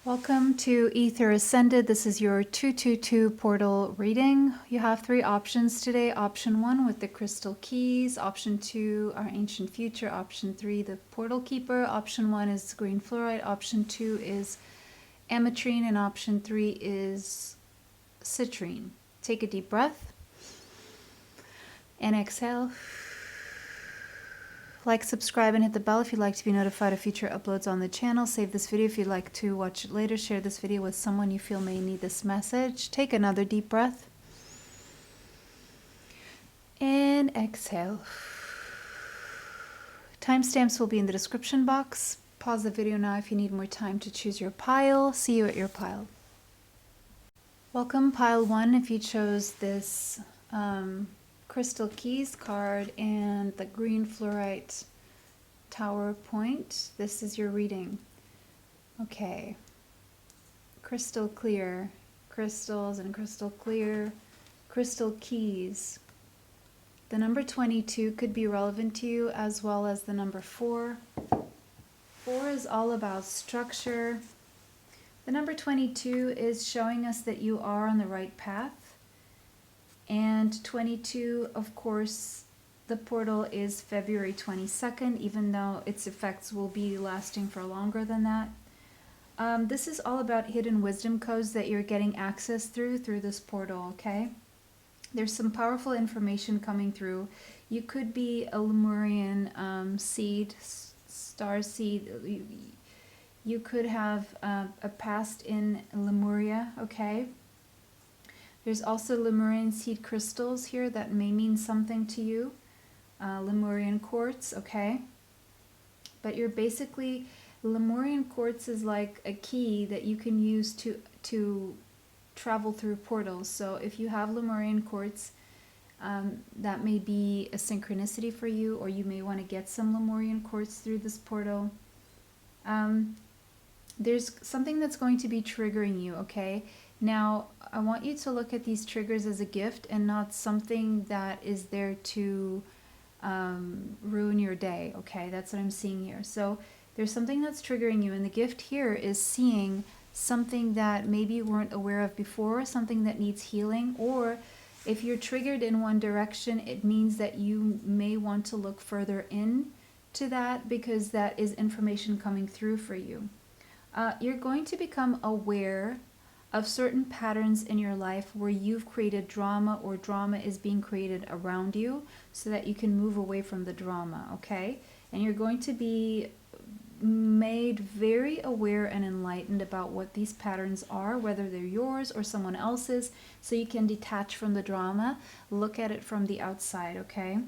Welcome to Ether Ascended. This is your 222 portal reading. You have three options today. Option 1 with the crystal keys. Option 2, our ancient future. Option 3, the portal keeper. Option 1 is green fluorite. Option 2 is ametrine. And option 3 is citrine. Take a deep breath and exhale. Like, subscribe, and hit the bell if you'd like to be notified of future uploads on the channel. Save this video if you'd like to watch it later. Share this video with someone you feel may need this message. Take another deep breath. And exhale. Timestamps will be in the description box. Pause the video now if you need more time to choose your pile. See you at your pile. Welcome, pile 1, if you chose this Crystal Keys card and the green fluorite tower point. This is your reading. Okay. Crystal clear. Crystals and crystal clear. Crystal keys. The number 22 could be relevant to you, as well as the number 4. 4 is all about structure. The number 22 is showing us that you are on the right path. And 22, of course, the portal is February 22nd, even though its effects will be lasting for longer than that. This is all about hidden wisdom codes that you're getting access through this portal, okay? There's some powerful information coming through. You could be a Lemurian seed, star seed. You could have a past in Lemuria, okay? There's also Lemurian seed crystals here that may mean something to you. Lemurian quartz, okay? But you're basically, Lemurian quartz is like a key that you can use to travel through portals. So if you have Lemurian quartz, that may be a synchronicity for you, or you may want to get some Lemurian quartz through this portal. There's something that's going to be triggering you, okay? Now, I want you to look at these triggers as a gift and not something that is there to ruin your day, okay? That's what I'm seeing here. So there's something that's triggering you, and the gift here is seeing something that maybe you weren't aware of before, something that needs healing, or if you're triggered in one direction, it means that you may want to look further into that, because that is information coming through for you. You're going to become aware of certain patterns in your life where you've created drama, or drama is being created around you, so that you can move away from the drama, okay? And you're going to be made very aware and enlightened about what these patterns are, whether they're yours or someone else's, so you can detach from the drama, look at it from the outside, okay?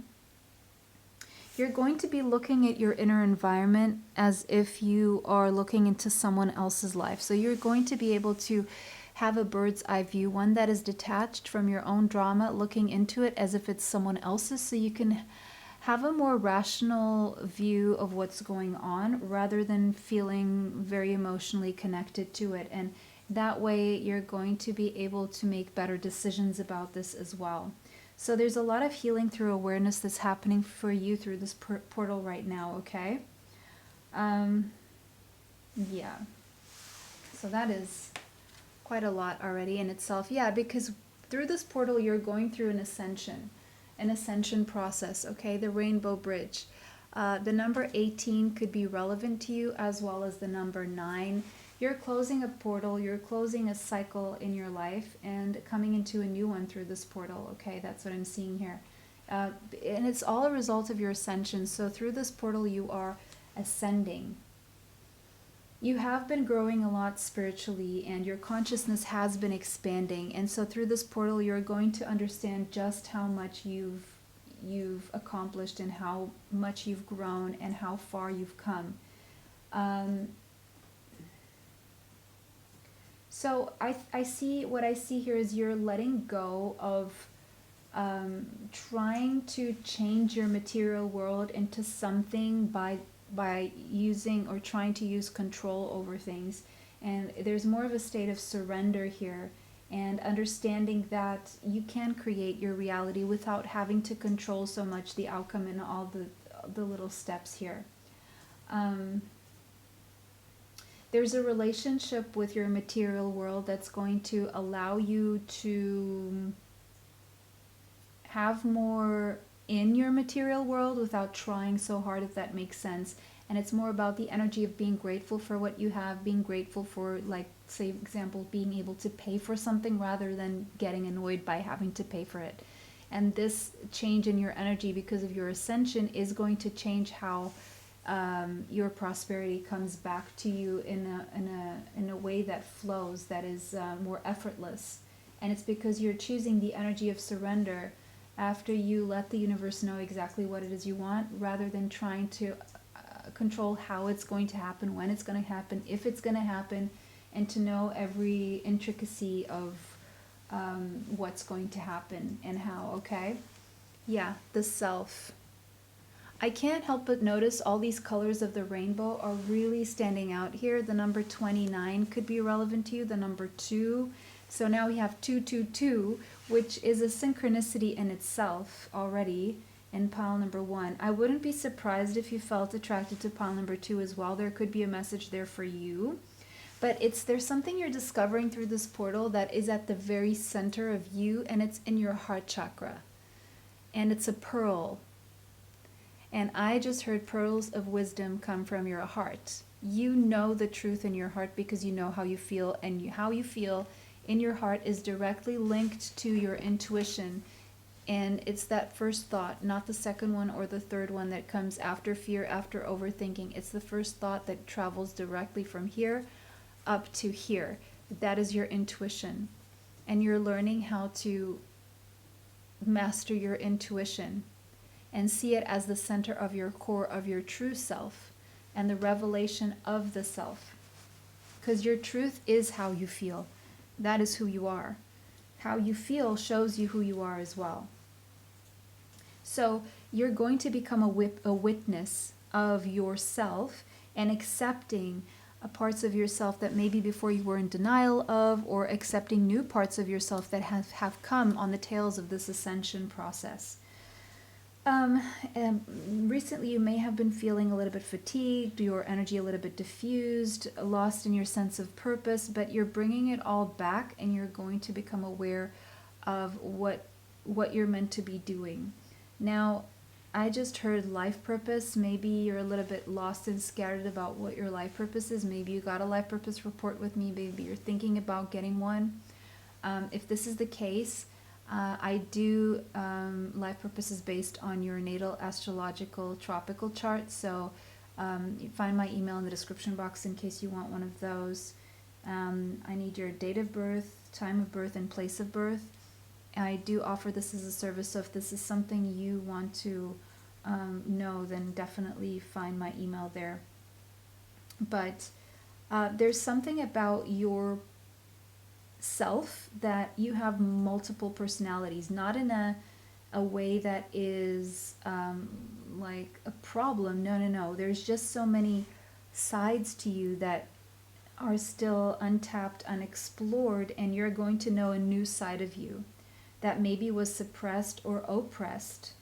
You're going to be looking at your inner environment as if you are looking into someone else's life. So you're going to be able to have a bird's eye view, one that is detached from your own drama, looking into it as if it's someone else's, so you can have a more rational view of what's going on rather than feeling very emotionally connected to it. And that way you're going to be able to make better decisions about this as well. So there's a lot of healing through awareness that's happening for you through this portal right now, okay? Yeah. So that is quite a lot already in itself. Yeah, because through this portal you're going through an ascension process, okay? The rainbow bridge. The number 18 could be relevant to you, as well as the number 9. You're closing a portal, you're closing a cycle in your life and coming into a new one through this portal, okay? That's what I'm seeing here. And it's all a result of your ascension. So through this portal you are ascending. You have been growing a lot spiritually, and your consciousness has been expanding. And so through this portal you're going to understand just how much you've accomplished, and how much you've grown, and how far you've come. So I see, what I see here is you're letting go of trying to change your material world into something by using or trying to use control over things. And there's more of a state of surrender here, and understanding that you can create your reality without having to control so much the outcome and all the little steps here. there's a relationship with your material world that's going to allow you to have more in your material world without trying so hard, if that makes sense. And it's more about the energy of being grateful for what you have, being grateful for, like, say, example, being able to pay for something rather than getting annoyed by having to pay for it. And this change in your energy because of your ascension is going to change how your prosperity comes back to you in a way that flows, that is more effortless. And it's because you're choosing the energy of surrender after you let the universe know exactly what it is you want, rather than trying to control how it's going to happen, when it's going to happen, if it's going to happen, and to know every intricacy of what's going to happen and how. Okay? Yeah, the self. I can't help but notice all these colors of the rainbow are really standing out here. The number 29 could be relevant to you, the number 2. So now we have 222, which is a synchronicity in itself already in pile number 1. I wouldn't be surprised if you felt attracted to pile number 2 as well. There could be a message there for you. But there's something you're discovering through this portal that is at the very center of you, and it's in your heart chakra. And it's a pearl. And I just heard pearls of wisdom come from your heart. You know the truth in your heart because you know how you feel, and how you feel in your heart is directly linked to your intuition. And it's that first thought, not the second one or the third one that comes after fear, after overthinking. It's the first thought that travels directly from here up to here. That is your intuition. And you're learning how to master your intuition and see it as the center of your core, of your true self, and the revelation of the self. Because your truth is how you feel. That is who you are. How you feel shows you who you are as well. So you're going to become a witness of yourself and accepting parts of yourself that maybe before you were in denial of, or accepting new parts of yourself that have come on the tails of this ascension process. And recently you may have been feeling a little bit fatigued, your energy a little bit diffused, lost in your sense of purpose, but you're bringing it all back, and you're going to become aware of what you're meant to be doing. Now, I just heard life purpose. Maybe you're a little bit lost and scattered about what your life purpose is. Maybe you got a life purpose report with me. Maybe you're thinking about getting one. If this is the case, I do life purposes based on your natal astrological tropical chart. So you find my email in the description box in case you want one of those. I need your date of birth, time of birth, and place of birth. I do offer this as a service, so if this is something you want to know, then definitely find my email there. But there's something about your self that you have multiple personalities, not in a way that is like a problem. No. There's just so many sides to you that are still untapped, unexplored, and you're going to know a new side of you that maybe was suppressed or oppressed.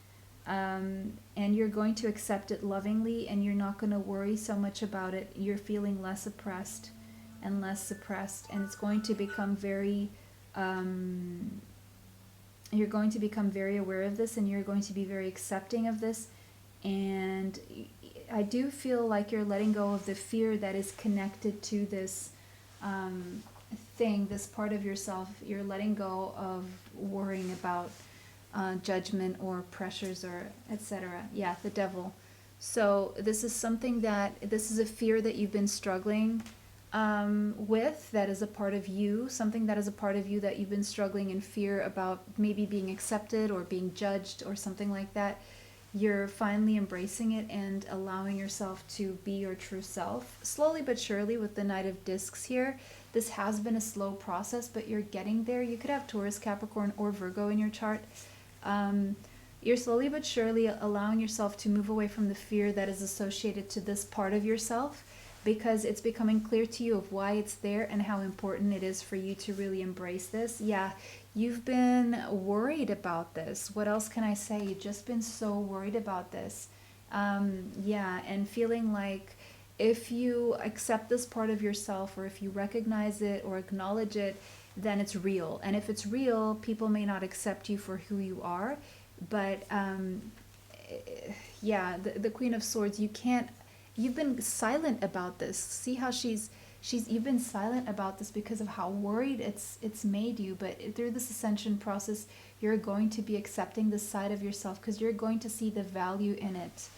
And you're going to accept it lovingly, and you're not going to worry so much about it. You're feeling less oppressed and less suppressed, and it's going to become very you're going to become very aware of this, and you're going to be very accepting of this. And I do feel like you're letting go of the fear that is connected to this thing, this part of yourself. You're letting go of worrying about judgment or pressures or etc. Yeah, the devil. So this is something this is a fear that you've been struggling with, that is a part of you, something that is a part of you that you've been struggling in fear about, maybe being accepted or being judged or something like that. You're finally embracing it and allowing yourself to be your true self, slowly but surely, with the Knight of Discs here. This has been a slow process, but you're getting there. You could have Taurus, Capricorn, or Virgo in your chart. You're slowly but surely allowing yourself to move away from the fear that is associated to this part of yourself, because it's becoming clear to you of why it's there and how important it is for you to really embrace this. Yeah, you've been worried about this. What else can I say? You've just been so worried about this. Yeah, and feeling like if you accept this part of yourself, or if you recognize it or acknowledge it, then it's real. And if it's real, people may not accept you for who you are. But yeah, the Queen of Swords, you've been silent about this. See how you've been silent about this because of how worried it's made you. But through this ascension process, you're going to be accepting this side of yourself because you're going to see the value in it.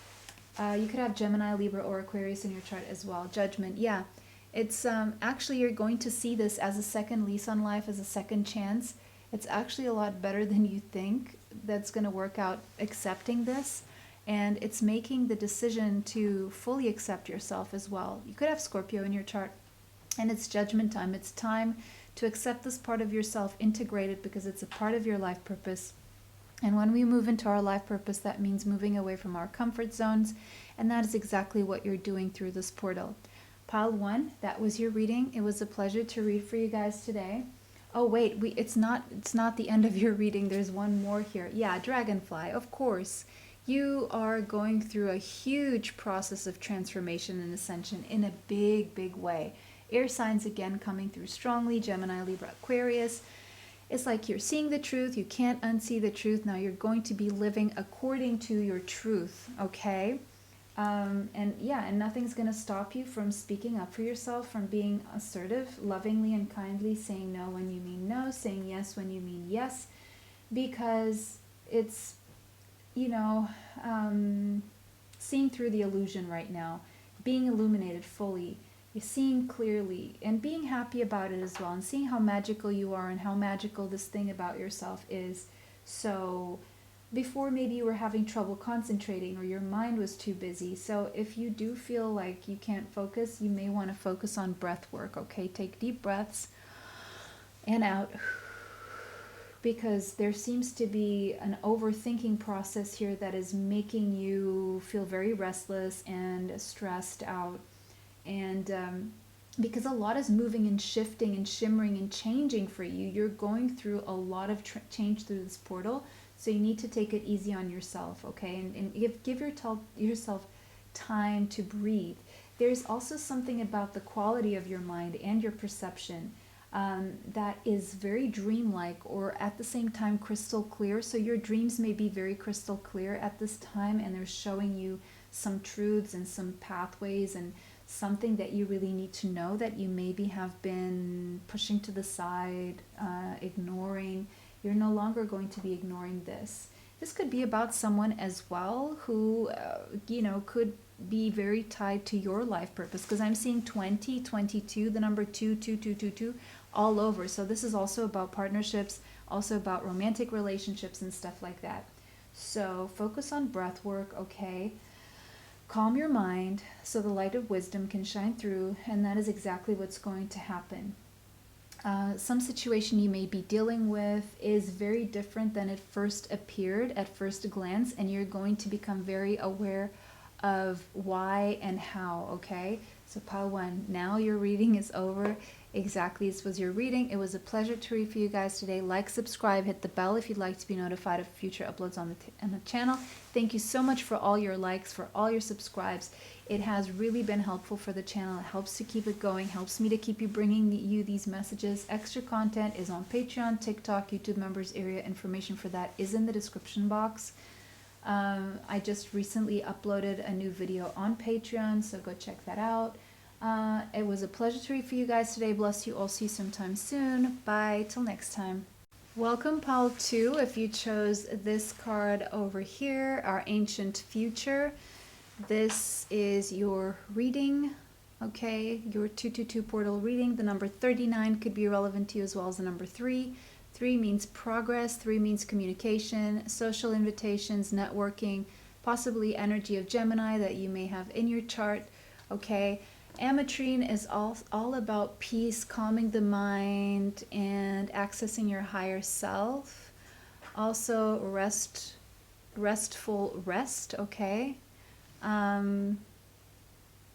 You could have Gemini, Libra, or Aquarius in your chart as well. Judgment, yeah. It's actually, you're going to see this as a second lease on life, as a second chance. It's actually a lot better than you think that's going to work out accepting this. And it's making the decision to fully accept yourself as well. You could have Scorpio in your chart, and it's judgment time. It's time to accept this part of yourself, integrate it, because it's a part of your life purpose. And when we move into our life purpose, that means moving away from our comfort zones. And that is exactly what you're doing through this portal. Pile 1, that was your reading. It was a pleasure to read for you guys today. Oh wait, it's not the end of your reading. There's one more here. Yeah, Dragonfly, of course. You are going through a huge process of transformation and ascension in a big, big way. Air signs again coming through strongly, Gemini, Libra, Aquarius. It's like you're seeing the truth. You can't unsee the truth. Now you're going to be living according to your truth, okay? And nothing's going to stop you from speaking up for yourself, from being assertive, lovingly and kindly, saying no when you mean no, saying yes when you mean yes, because it's, seeing through the illusion right now, being illuminated fully. You're seeing clearly and being happy about it as well, and seeing how magical you are and how magical this thing about yourself is. So before, maybe you were having trouble concentrating or your mind was too busy. So if you do feel like you can't focus, you may want to focus on breath work, okay? Take deep breaths and out, because there seems to be an overthinking process here that is making you feel very restless and stressed out. And because a lot is moving and shifting and shimmering and changing for you, you're going through a lot of change through this portal. So you need to take it easy on yourself, okay? And give yourself time to breathe. There's also something about the quality of your mind and your perception that is very dreamlike, or at the same time crystal clear. So your dreams may be very crystal clear at this time, and they're showing you some truths and some pathways and something that you really need to know that you maybe have been pushing to the side, ignoring. You're no longer going to be ignoring this. This could be about someone as well who, could be very tied to your life purpose, because I'm seeing 20, 22, the number 2, 2, 2, 2, 2, all over. So this is also about partnerships, also about romantic relationships and stuff like that. So focus on breath work, okay? Calm your mind so the light of wisdom can shine through, and that is exactly what's going to happen. Some situation you may be dealing with is very different than it first appeared at first glance, and you're going to become very aware of why and how, okay? So pile 1, now your reading is over. Exactly, this was your reading. It was a pleasure to read for you guys today. Like, subscribe, hit the bell if you'd like to be notified of future uploads on the channel. Thank you so much for all your likes, for all your subscribes. It has really been helpful for the channel. It helps to keep it going, helps me to keep bringing you these messages. Extra content is on Patreon, TikTok, YouTube members area. Information for that is in the description box. I just recently uploaded a new video on Patreon, so go check that out. It was a pleasure to read for you guys today. Bless you all. See you sometime soon. Bye. Till next time. Welcome, pile 2. If you chose this card over here, our Ancient Future, this is your reading, okay? Your 222 portal reading. The number 39 could be relevant to you, as well as the number 3. 3 means progress. 3 means communication, social invitations, networking, possibly energy of Gemini that you may have in your chart, okay? Ametrine is all about peace, calming the mind, and accessing your higher self. Also restful rest, okay?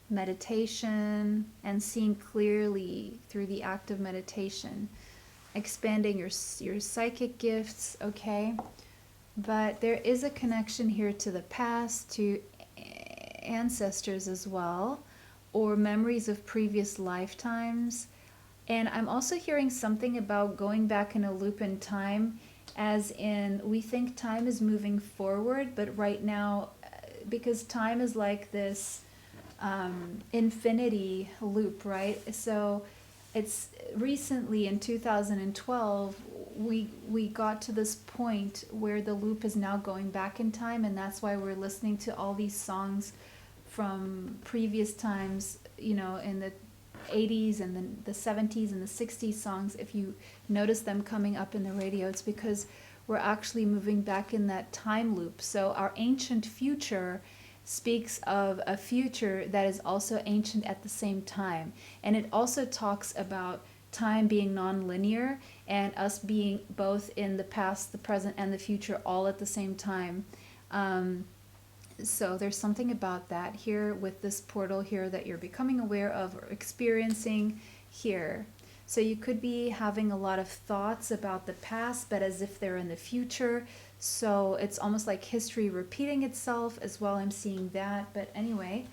Meditation and seeing clearly through the act of meditation. Expanding your psychic gifts, okay? But there is a connection here to the past, to ancestors as well. or memories of previous lifetimes. And I'm also hearing something about going back in a loop in time, as in we think time is moving forward, but right now, because time is like this infinity loop, right? So it's recently in 2012, we got to this point where the loop is now going back in time, and that's why we're listening to all these songs from previous times, you know, in the 80s and the 70s and the 60s songs. If you notice them coming up in the radio, it's because we're actually moving back in that time loop. So our ancient future speaks of a future that is also ancient at the same time. And it also talks about time being non-linear and us being both in the past, the present, and the future all at the same time. So there's something about that here with this portal here that you're becoming aware of or experiencing here. So you could be having a lot of thoughts about the past, but as if they're in the future. So it's almost like history repeating itself as well. I'm seeing that. But anyway,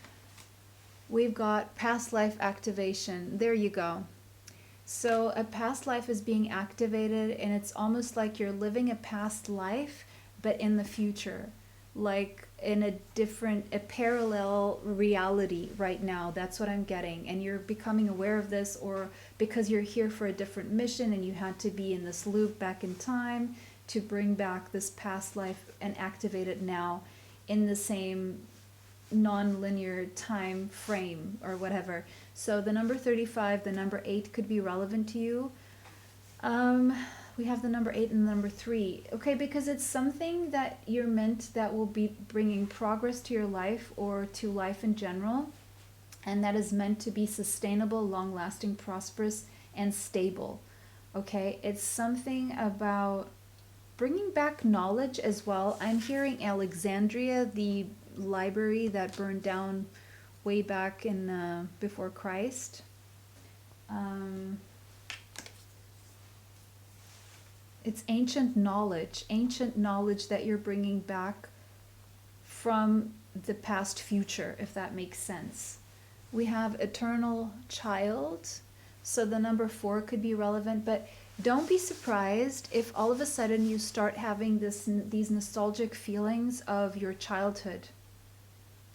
we've got past life activation. There you go. So a past life is being activated, and it's almost like you're living a past life, but in the future. Like in a parallel reality right now. That's what I'm getting. And you're becoming aware of this, or because you're here for a different mission and you had to be in this loop back in time to bring back this past life and activate it now in the same non-linear time frame or whatever. So the number 35, the number 8 could be relevant to you. We have the number 8 and the number 3. Okay, because it's something that you're meant that will be bringing progress to your life or to life in general. And that is meant to be sustainable, long-lasting, prosperous, and stable. Okay, it's something about bringing back knowledge as well. I'm hearing Alexandria, the library that burned down way back in before Christ. It's ancient knowledge that you're bringing back from the past future, if that makes sense. We have eternal child, so the number 4 could be relevant, but don't be surprised if all of a sudden you start having these nostalgic feelings of your childhood,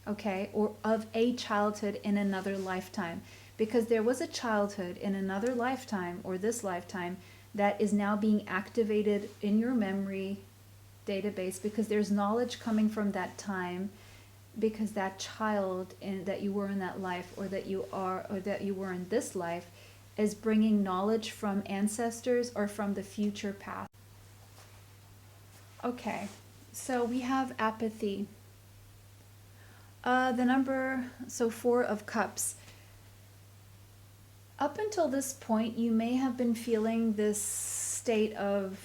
okay, or of a childhood in another lifetime, because there was a childhood in another lifetime or this lifetime that is now being activated in your memory database, because there's knowledge coming from that time, because that child that you were in that life, or that you are, or that you were in this life, is bringing knowledge from ancestors or from the future past. Okay, so we have apathy. The number, so 4 of Cups. Up until this point, you may have been feeling this state of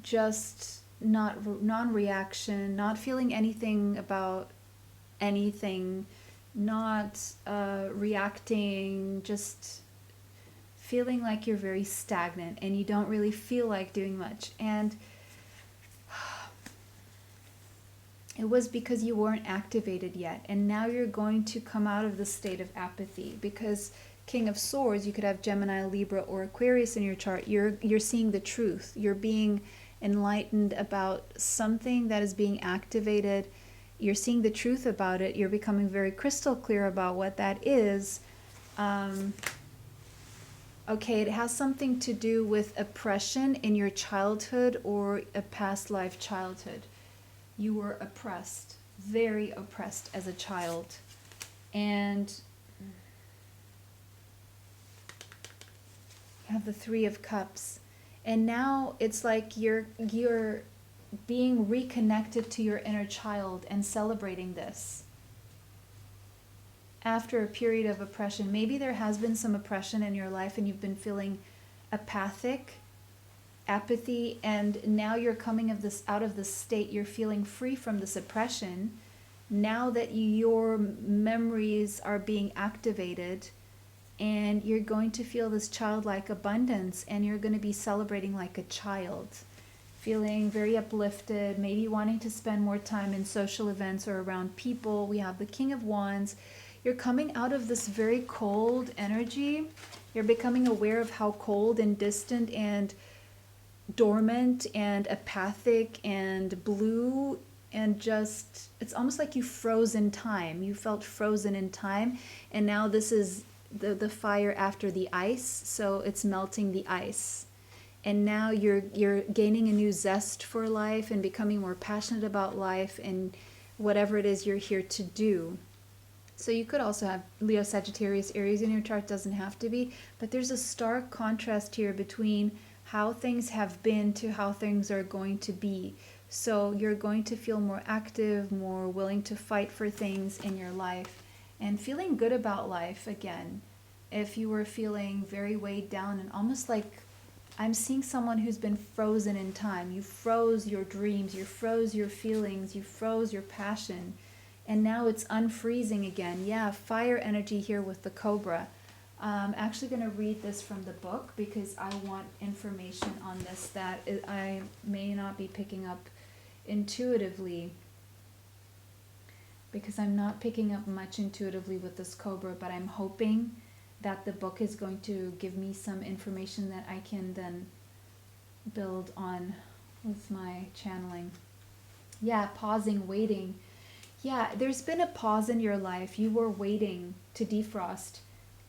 just non-reaction, not feeling anything about anything, not reacting, just feeling like you're very stagnant and you don't really feel like doing much. And it was because you weren't activated yet. And now you're going to come out of the state of apathy, because King of Swords, you could have Gemini, Libra, or Aquarius in your chart. You're seeing the truth. You're being enlightened about something that is being activated. You're seeing the truth about it. You're becoming very crystal clear about what that is. Okay, it has something to do with oppression in your childhood or a past life childhood. You were oppressed, very oppressed as a child. And you have the 3 of Cups. And now it's like you're being reconnected to your inner child and celebrating this. After a period of oppression, maybe there has been some oppression in your life and you've been feeling apathy, and now you're coming out of this state, you're feeling free from this oppression. Now that your memories are being activated, and you're going to feel this childlike abundance, and you're going to be celebrating like a child, feeling very uplifted, maybe wanting to spend more time in social events or around people. We have the King of Wands. you're coming out of this very cold energy. You're becoming aware of how cold and distant and dormant and apathic and blue, and just, it's almost like you froze in time. You felt frozen in time, and now this is the fire after the ice, so it's melting the ice. And now you're gaining a new zest for life and becoming more passionate about life and whatever it is you're here to do. So you could also have Leo, Sagittarius, Aries in your chart, doesn't have to be, but there's a stark contrast here between how things have been to how things are going to be. So you're going to feel more active, more willing to fight for things in your life, and feeling good about life again. If you were feeling very weighed down and almost like, I'm seeing someone who's been frozen in time. You froze your dreams, you froze your feelings, you froze your passion, and now it's unfreezing again. Yeah, fire energy here with the cobra. I'm actually going to read this from the book because I want information on this that I may not be picking up intuitively, because I'm not picking up much intuitively with this cobra, but I'm hoping that the book is going to give me some information that I can then build on with my channeling. Yeah, pausing, waiting. Yeah, there's been a pause in your life. You were waiting to defrost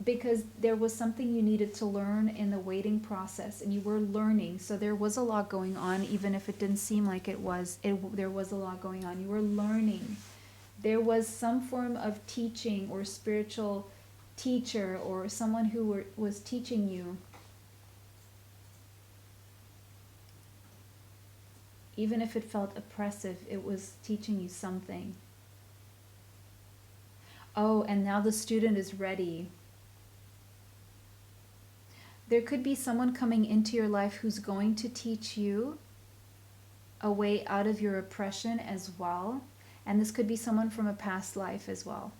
because there was something you needed to learn in the waiting process, and you were learning. So there was a lot going on, even if it didn't seem like it was. There was a lot going on. You were learning. There was some form of teaching or spiritual teacher or someone who was teaching you. Even if it felt oppressive, it was teaching you something. Oh, and now the student is ready. There could be someone coming into your life who's going to teach you a way out of your oppression as well. And this could be someone from a past life as well,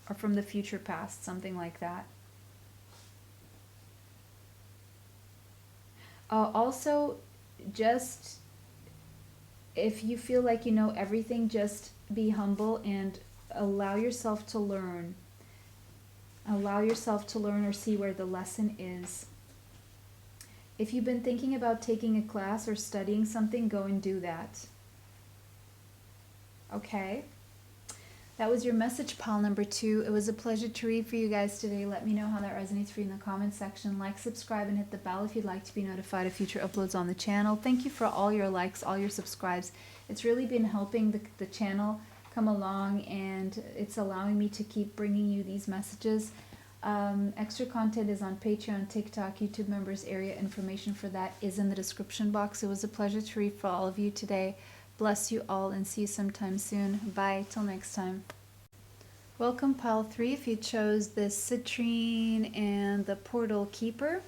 or from the future past, something like that. Also, just if you feel like you know everything, just be humble and allow yourself to learn. Allow yourself to learn or see where the lesson is. If you've been thinking about taking a class or studying something, go and do that. Okay? That was your message, pile number 2. It was a pleasure to read for you guys today. Let me know how that resonates for you in the comments section. Like, subscribe, and hit the bell if you'd like to be notified of future uploads on the channel. Thank you for all your likes, all your subscribes. It's really been helping the channel come along, and it's allowing me to keep bringing you these messages. Extra content is on Patreon, TikTok, YouTube members area. Information for that is in the description box. It was a pleasure to read for all of you today. Bless you all, and see you sometime soon. Bye, till next time. Welcome, pile 3. If you chose the citrine and the portal keeper,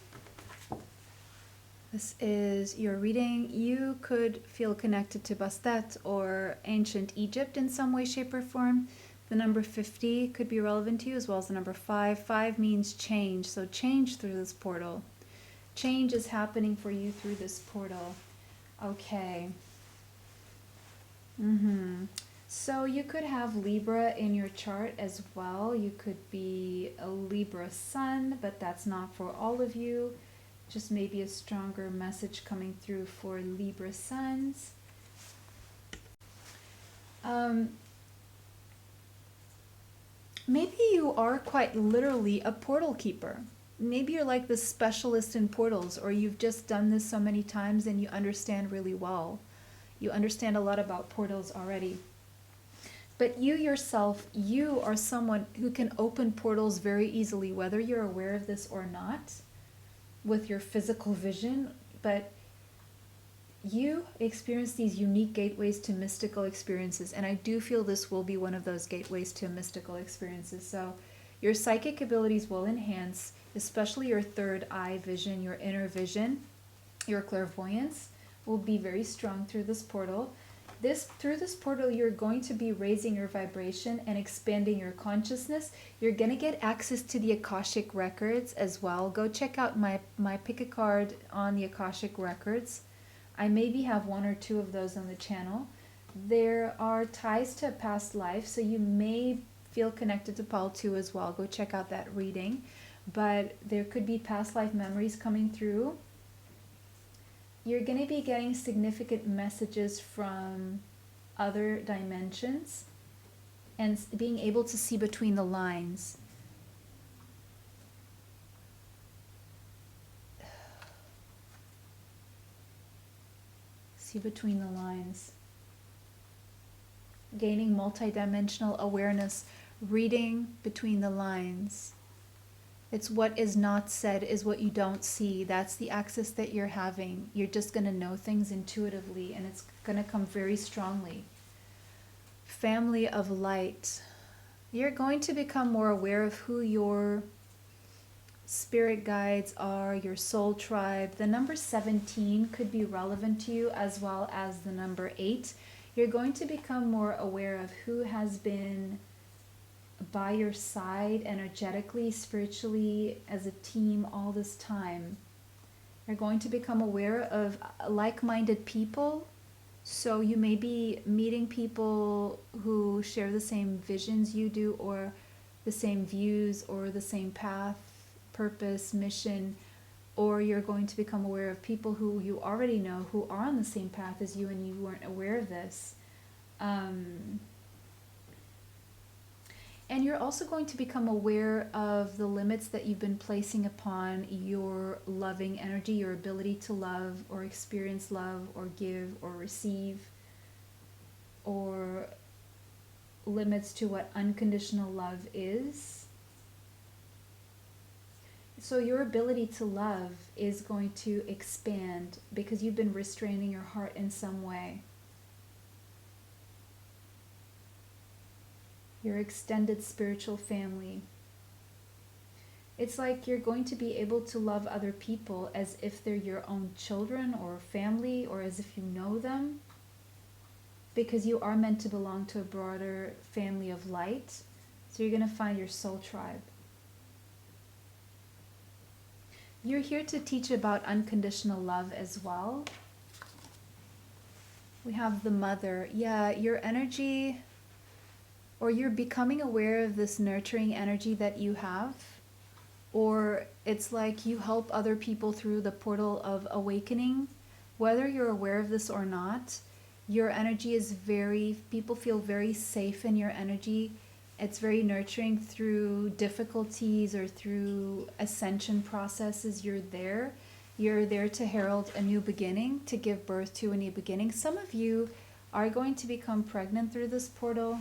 this is your reading. You could feel connected to Bastet or ancient Egypt in some way, shape, or form. The number 50 could be relevant to you, as well as the number 5. 5 means change, so change through this portal. Change is happening for you through this portal. Okay. So you could have Libra in your chart as well. You could be a Libra sun, but that's not for all of you. Just maybe a stronger message coming through for Libra suns. Maybe you are quite literally a portal keeper. Maybe you're like the specialist in portals, or you've just done this so many times and you understand really well. You understand a lot about portals already. But you yourself, you are someone who can open portals very easily, whether you're aware of this or not, with your physical vision. But you experience these unique gateways to mystical experiences, and I do feel this will be one of those gateways to mystical experiences. So your psychic abilities will enhance, especially your third eye vision, your inner vision, your clairvoyance will be very strong through this portal. Through this portal, you're going to be raising your vibration and expanding your consciousness. You're going to get access to the Akashic records as well. Go check out my pick a card on the Akashic records. I maybe have 1 or 2 of those on the channel. There are ties to a past life, so you may feel connected to pile 2 as well, go check out that reading. But there could be past life memories coming through. You're going to be getting significant messages from other dimensions and being able to see between the lines. See between the lines. Gaining multidimensional awareness, reading between the lines. It's what is not said is what you don't see. That's the access that you're having. You're just going to know things intuitively, and it's going to come very strongly. Family of light. You're going to become more aware of who your spirit guides are, your soul tribe. The number 17 could be relevant to you, as well as the number 8. You're going to become more aware of who has been by your side energetically, spiritually, as a team all this time. You're going to become aware of like-minded people. So you may be meeting people who share the same visions you do, or the same views, or the same path, purpose, mission, or you're going to become aware of people who you already know who are on the same path as you and you weren't aware of this. And you're also going to become aware of the limits that you've been placing upon your loving energy, your ability to love or experience love or give or receive, or limits to what unconditional love is. So your ability to love is going to expand because you've been restraining your heart in some way. Your extended spiritual family. It's like you're going to be able to love other people as if they're your own children or family, or as if you know them, because you are meant to belong to a broader family of light. So you're going to find your soul tribe. You're here to teach about unconditional love as well. We have the mother. Yeah, your energy, or you're becoming aware of this nurturing energy that you have, or it's like you help other people through the portal of awakening. Whether you're aware of this or not, your energy is people feel very safe in your energy. It's very nurturing through difficulties or through ascension processes. You're there to herald a new beginning, to give birth to a new beginning. Some of you are going to become pregnant through this portal,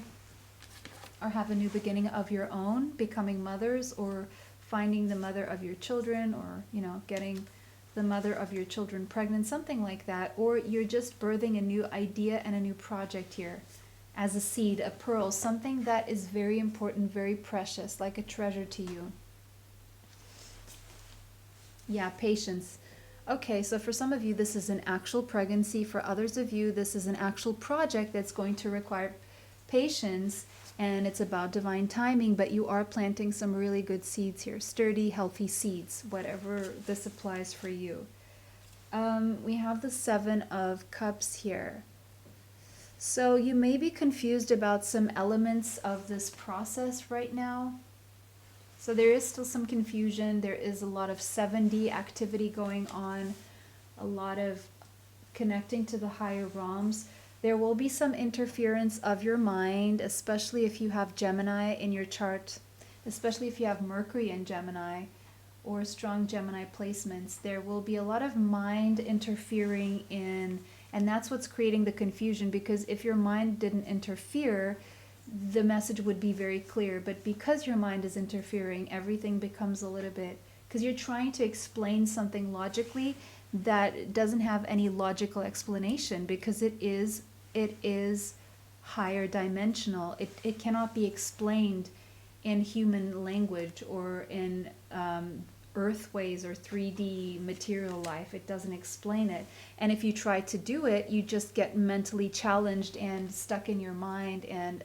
or have a new beginning of your own, becoming mothers, or finding the mother of your children, or getting the mother of your children pregnant, something like that. Or you're just birthing a new idea and a new project here as a seed, a pearl, something that is very important, very precious, like a treasure to you. Yeah, patience. Okay, so for some of you this is an actual pregnancy. For others of you this is an actual project that's going to require patience, and it's about divine timing, but you are planting some really good seeds here, sturdy, healthy seeds, whatever this applies for you. We have the 7 of Cups here. So you may be confused about some elements of this process right now. So there is still some confusion. There is a lot of 7D activity going on, a lot of connecting to the higher realms. There will be some interference of your mind, especially if you have Gemini in your chart, especially if you have Mercury in Gemini or strong Gemini placements. There will be a lot of mind interfering in, and that's what's creating the confusion, because if your mind didn't interfere, the message would be very clear. But because your mind is interfering, everything becomes a little bit, because you're trying to explain something logically that doesn't have any logical explanation, because it is higher dimensional. It cannot be explained in human language or in earthways or 3D material life. It doesn't explain it. And if you try to do it, you just get mentally challenged and stuck in your mind, and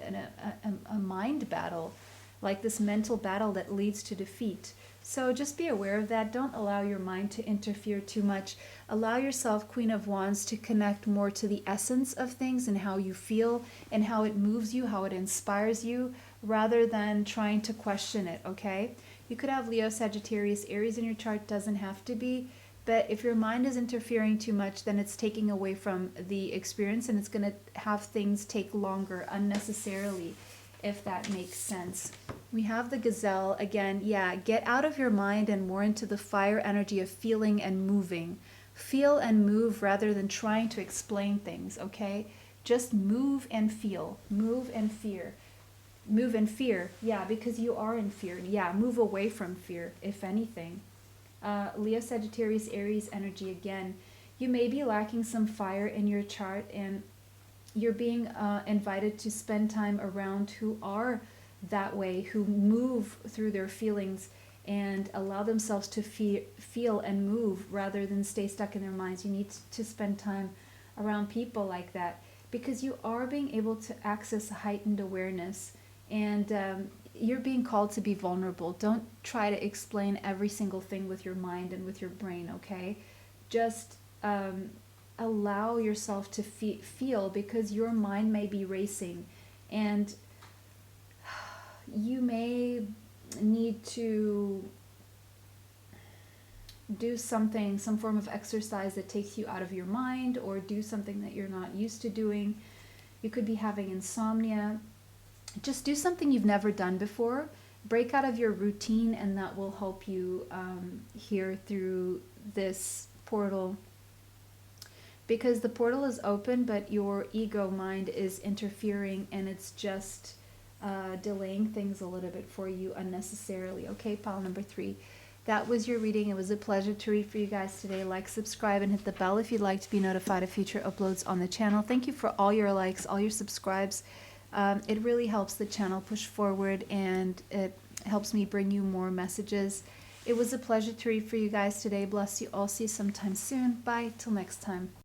a mind battle, like this mental battle that leads to defeat. So just be aware of that. Don't allow your mind to interfere too much. Allow yourself, Queen of Wands, to connect more to the essence of things and how you feel and how it moves you, how it inspires you, rather than trying to question it, okay? You could have Leo, Sagittarius, Aries in your chart, doesn't have to be, but if your mind is interfering too much, then it's taking away from the experience, and it's going to have things take longer unnecessarily, if that makes sense. We have the Gazelle again. Yeah, get out of your mind and more into the fire energy of feeling and moving. Feel and move rather than trying to explain things, okay? Just move and feel. Move and fear. Move and fear. Yeah, because you are in fear. Yeah, move away from fear, if anything. Leo, Sagittarius, Aries energy again. You may be lacking some fire in your chart, and you're being invited to spend time around who are that way, who move through their feelings and allow themselves to feel and move rather than stay stuck in their minds. You need to spend time around people like that, because you are being able to access heightened awareness, and you're being called to be vulnerable. Don't try to explain every single thing with your mind and with your brain, okay? Just allow yourself to feel, because your mind may be racing, and you may need to do something, some form of exercise that takes you out of your mind, or do something that you're not used to doing. You could be having insomnia. Just do something you've never done before. Break out of your routine, and that will help you here through this portal. Because the portal is open, but your ego mind is interfering, and it's just delaying things a little bit for you unnecessarily. Okay, pile number 3. That was your reading. It was a pleasure to read for you guys today. Like, subscribe, and hit the bell if you'd like to be notified of future uploads on the channel. Thank you for all your likes, all your subscribes. It really helps the channel push forward, and it helps me bring you more messages. It was a pleasure to read for you guys today. Bless you all. See you sometime soon. Bye. Till next time.